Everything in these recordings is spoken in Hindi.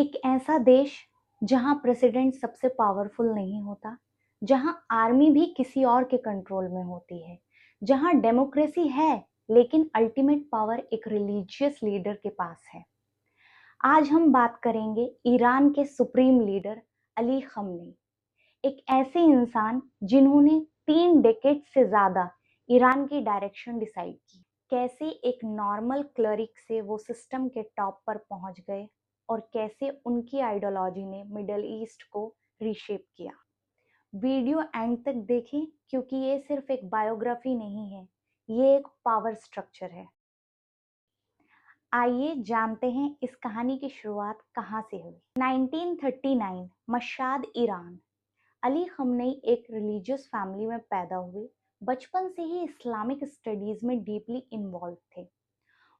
एक ऐसा देश जहां प्रेसिडेंट सबसे पावरफुल नहीं होता, जहां आर्मी भी किसी और के कंट्रोल में होती है, जहां डेमोक्रेसी है लेकिन अल्टीमेट पावर एक रिलीजियस लीडर के पास है। आज हम बात करेंगे ईरान के सुप्रीम लीडर अली खमेनी, एक ऐसे इंसान जिन्होंने 3 डेकेड से ज्यादा ईरान की डायरेक्शन डिसाइड की। कैसे एक नॉर्मल क्लरिक से वो सिस्टम के टॉप पर पहुंच गए और कैसे उनकी आइडियोलॉजी ने मिडल ईस्ट को रीशेप किया। वीडियो एंड तक देखें क्योंकि ये सिर्फ एक बायोग्राफी नहीं है, ये एक पावर स्ट्रक्चर है। आइए जानते हैं इस कहानी की शुरुआत कहाँ से हुई। 1939 मशाद, ईरान। अली खमेनी एक रिलीजियस फैमिली में पैदा हुए। बचपन से ही इस्लामिक स्टडीज में डीपली इन्वॉल्व थे।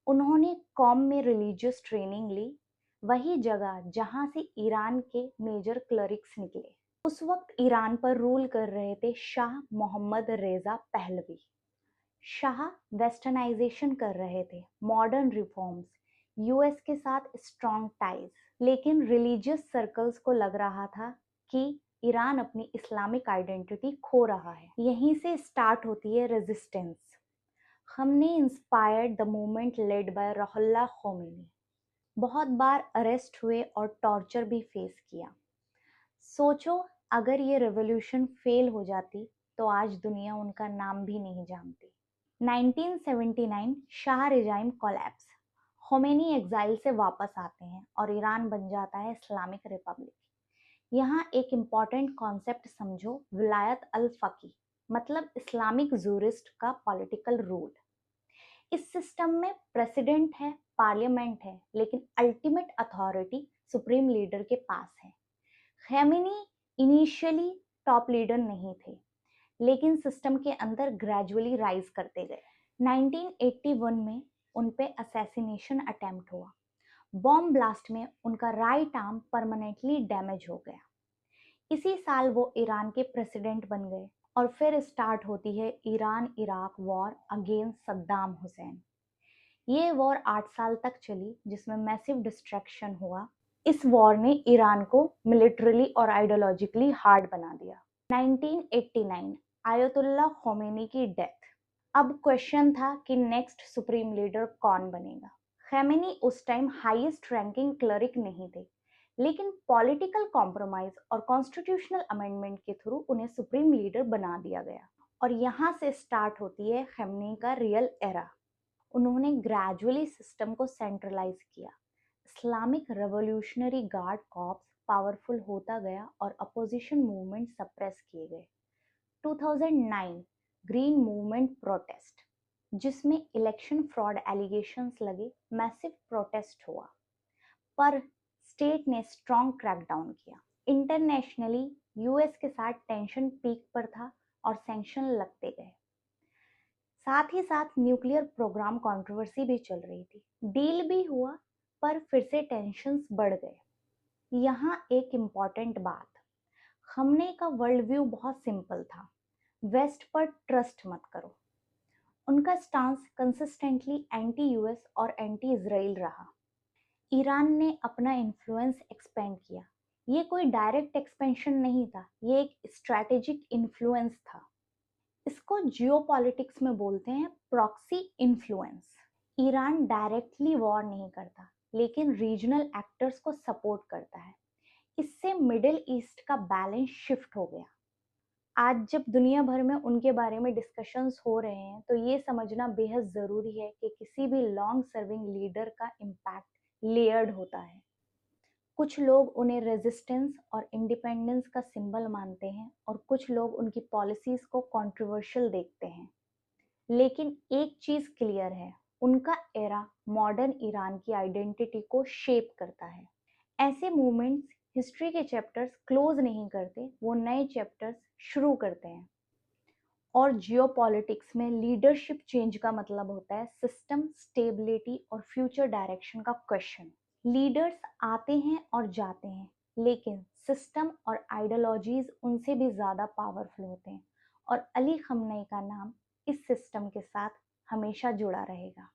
उन्होंने कौम में रिलीजियस ट्रेनिंग ली, वही जगह जहां से ईरान के मेजर क्लरिक्स निकले। उस वक्त ईरान पर रूल कर रहे थे शाह मोहम्मद रेजा पहलवी। शाह वेस्टर्नाइजेशन कर रहे थे, मॉडर्न रिफॉर्म्स, यूएस के साथ स्ट्रॉन्ग टाइज। लेकिन रिलीजियस सर्कल्स को लग रहा था कि ईरान अपनी इस्लामिक आइडेंटिटी खो रहा है। यहीं से स्टार्ट होती है resistance. Khamenei inspired the movement led by Ruhollah Khomeini. बहुत बार अरेस्ट हुए और टॉर्चर भी फेस किया। सोचो, अगर ये रेवोल्यूशन फेल हो जाती तो आज दुनिया उनका नाम भी नहीं जानती। 1979 Shah regime collapse. Khomeini exile से वापस आते हैं और ईरान बन जाता है इस्लामिक रिपब्लिक। यहाँ एक इम्पॉर्टेंट कॉन्सेप्ट समझो, विलायत अल फकी, मतलब इस्लामिक जूरिस्ट का पॉलिटिकल रूल। इस सिस्टम में प्रेसिडेंट है, पार्लियामेंट है, लेकिन अल्टीमेट अथॉरिटी सुप्रीम लीडर के पास है। खमेनी इनिशियली टॉप लीडर नहीं थे, लेकिन सिस्टम के अंदर ग्रेजुअली राइज करते गए। 1981 में उन पे असैसिनेशन अटेम्प्ट हुआ। बॉम्ब ब्लास्ट में उनका राइट आर्म परमानेंटली डैमेज हो गया। इसी साल वो ईरान के प्रेसिडेंट बन गए और फिर स्टार्ट होती है Iran Iraq war against Saddam Hussain. ये वॉर 8 साल तक चली, जिसमें मैसिव डिस्ट्रैक्शन हुआ। इस वॉर ने ईरान को मिलिटरली और आइडियोलॉजिकली हार्ड बना दिया। 1989 आयतुल्लाह खोमेनी की डेथ। अब क्वेश्चन था कि नेक्स्ट सुप्रीम लीडर कौन बनेगा। खमेनी उस टाइम हाईएस्ट रैंकिंग क्लरिक नहीं थे, लेकिन पॉलिटिकल कॉम्प्रोमाइज और कॉन्स्टिट्यूशनल अमेंडमेंट के थ्रू उन्हें सुप्रीम लीडर बना दिया गया। और यहाँ से स्टार्ट होती है खमेनी का रियल एरा। उन्होंने ग्रेजुअली सिस्टम को सेंट्रलाइज किया। Islamic revolutionary guard corps powerful होता गया और अपोजिशन मूवमेंट सप्रेस किए गए। 2009 ग्रीन मूवमेंट प्रोटेस्ट, जिसमें इलेक्शन फ्रॉड एलिगेशंस लगे, मैसिव प्रोटेस्ट हुआ, पर स्टेट ने स्ट्रॉन्ग क्रैकडाउन किया। इंटरनेशनली यूएस के साथ टेंशन पीक पर था और सैंक्शन लगते गए। साथ ही साथ न्यूक्लियर प्रोग्राम कंट्रोवर्सी भी चल रही थी। डील भी हुआ, पर फिर से टेंशन्स बढ़ गए। यहाँ एक इम्पॉर्टेंट बात, खमेनी का वर्ल्ड व्यू बहुत सिंपल था, वेस्ट पर ट्रस्ट मत करो। उनका स्टांस कंसिस्टेंटली एंटी यूएस और एंटी इजराइल रहा। ईरान ने अपना इन्फ्लुएंस एक्सपेंड किया। ये कोई डायरेक्ट एक्सपेंशन नहीं था, ये एक स्ट्रैटेजिक इन्फ्लुएंस था। इसको जियोपॉलिटिक्स में बोलते हैं proxy influence. Iran directly war नहीं करता, लेकिन रीजनल एक्टर्स को सपोर्ट करता है। इससे मिडिल ईस्ट का बैलेंस शिफ्ट हो गया। आज जब दुनिया भर में उनके बारे में डिस्कशंस हो रहे हैं, तो ये समझना बेहद ज़रूरी है कि किसी भी लॉन्ग सर्विंग लीडर का इम्पैक्ट लेयर्ड होता है। कुछ लोग उन्हें रेजिस्टेंस और इंडिपेंडेंस का सिंबल मानते हैं और कुछ लोग उनकी पॉलिसीज को कंट्रोवर्शियल देखते हैं। लेकिन एक चीज क्लियर है, उनका एरा मॉडर्न ईरान की आइडेंटिटी को शेप करता है। ऐसे मूवमेंट्स हिस्ट्री के चैप्टर्स क्लोज नहीं करते, वो नए चैप्टर्स शुरू करते हैं। और जियोपॉलिटिक्स में लीडरशिप चेंज का मतलब होता है सिस्टम स्टेबिलिटी और फ्यूचर डायरेक्शन का क्वेश्चन। लीडर्स आते हैं और जाते हैं, लेकिन सिस्टम और आइडियोलॉजीज उनसे भी ज्यादा पावरफुल होते हैं। और अली खमेनी का नाम इस सिस्टम के साथ हमेशा जुड़ा रहेगा।